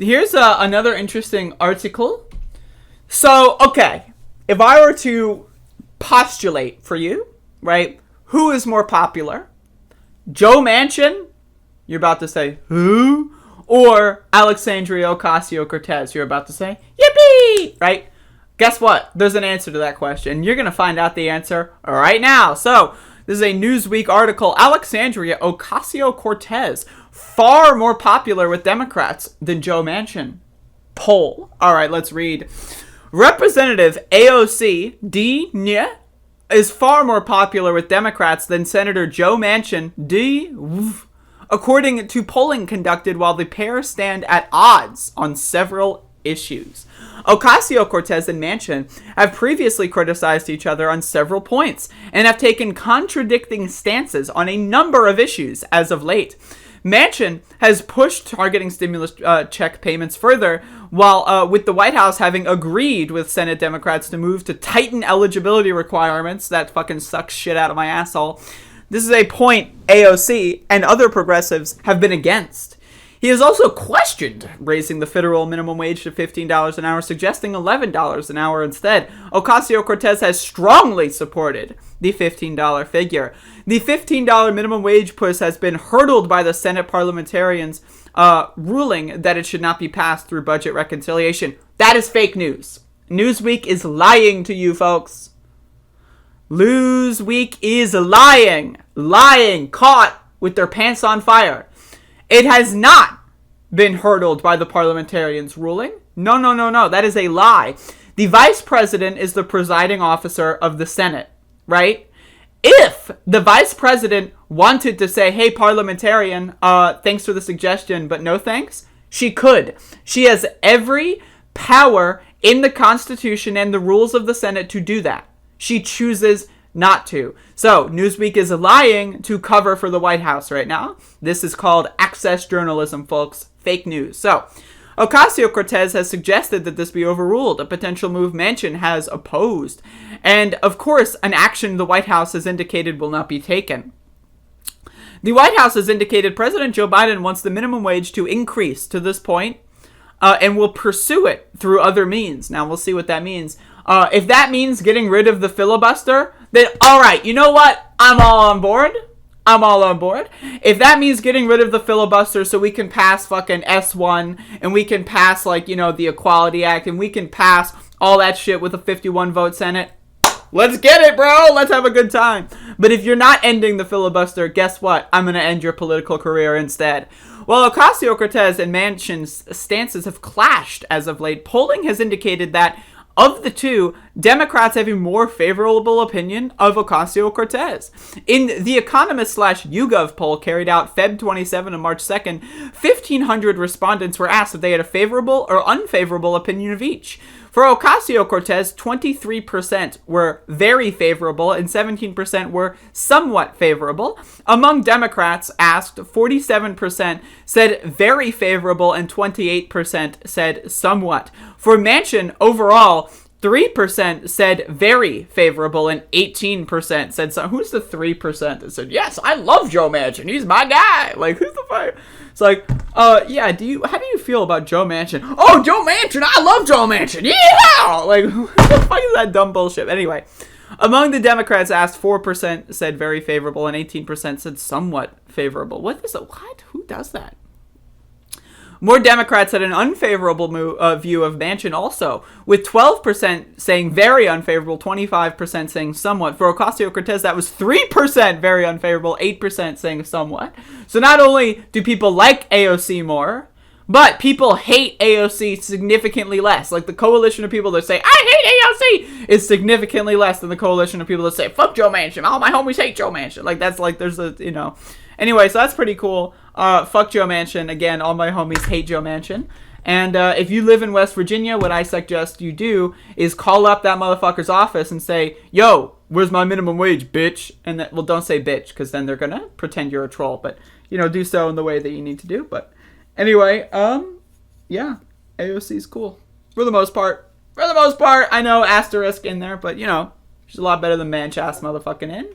Here's another interesting article. So, okay, if I were to postulate for you, right, who is more popular? Joe Manchin? You're about to say, who? Or Alexandria Ocasio-Cortez? You're about to say, yippee! Right? Guess what? There's an answer to that question. You're going to find out the answer right now. So, this is a Newsweek article. Alexandria Ocasio-Cortez, far more popular with Democrats than Joe Manchin. Poll. All right, let's read. Representative AOC is far more popular with Democrats than Senator Joe Manchin according to polling conducted while the pair stand at odds on several issues. Ocasio-Cortez and Manchin have previously criticized each other on several points and have taken contradicting stances on a number of issues as of late. Manchin has pushed targeting stimulus check payments further, while with the White House having agreed with Senate Democrats to move to tighten eligibility requirements. That fucking sucks shit out of my asshole. This is a point AOC and other progressives have been against. He has also questioned raising the federal minimum wage to $15 an hour, suggesting $11 an hour instead. Ocasio-Cortez has strongly supported the $15 figure. The $15 minimum wage push has been hurdled by the Senate parliamentarians, ruling that it should not be passed through budget reconciliation. That is fake news. Newsweek is lying to you, folks. Newsweek is lying. Lying. Caught with their pants on fire. It has not been hurdled by the parliamentarians' ruling. No. That is a lie. The vice president is the presiding officer of the Senate, right? If the vice president wanted to say, hey, parliamentarian, thanks for the suggestion, but no thanks, she could. She has every power in the Constitution and the rules of the Senate to do that. She chooses not to. So, Newsweek is lying to cover for the White House right now. This is called access journalism, folks. Fake news. So, Ocasio-Cortez has suggested that this be overruled, a potential move Manchin has opposed. And, of course, an action the White House has indicated will not be taken. The White House has indicated President Joe Biden wants the minimum wage to increase to this point, and will pursue it through other means. Now, we'll see what that means. If that means getting rid of the filibuster, then all right, you know what? I'm all on board. If that means getting rid of the filibuster so we can pass fucking S1 and we can pass, like, you know, the Equality Act and we can pass all that shit with a 51 vote Senate, let's get it, bro. Let's have a good time. But if you're not ending the filibuster, guess what? I'm going to end your political career instead. Well, Ocasio-Cortez and Manchin's stances have clashed as of late. Polling has indicated that of the two, Democrats have a more favorable opinion of Ocasio-Cortez. In the Economist/YouGov poll carried out Feb 27 and March 2nd, 1,500 respondents were asked if they had a favorable or unfavorable opinion of each. For Ocasio-Cortez, 23% were very favorable and 17% were somewhat favorable. Among Democrats asked, 47% said very favorable and 28% said somewhat. For Manchin, overall, 3% said very favorable and 18% said so. Who's the 3% that said, yes, I love Joe Manchin, he's my guy? Like, who's the fuck? It's like, yeah, how do you feel about Joe Manchin? Oh, Joe Manchin, I love Joe Manchin, yeah! Like, what the fuck is that dumb bullshit? Anyway, among the Democrats asked, 4% said very favorable and 18% said somewhat favorable. What? Who does that? More Democrats had an unfavorable view of Manchin also, with 12% saying very unfavorable, 25% saying somewhat. For Ocasio-Cortez, that was 3% very unfavorable, 8% saying somewhat. So not only do people like AOC more, but people hate AOC significantly less. Like, the coalition of people that say, I hate AOC, is significantly less than the coalition of people that say, fuck Joe Manchin, all my homies hate Joe Manchin. Like, that's like, there's a, you know. Anyway, so that's pretty cool. Fuck Joe Manchin. Again, all my homies hate Joe Manchin. And if you live in West Virginia, what I suggest you do is call up that motherfucker's office and say, yo, where's my minimum wage, bitch? And that, well, don't say bitch, because then they're going to pretend you're a troll. But, you know, do so in the way that you need to do. But anyway, yeah, AOC's cool. For the most part. I know asterisk in there, but, you know, she's a lot better than Manchas motherfucking in.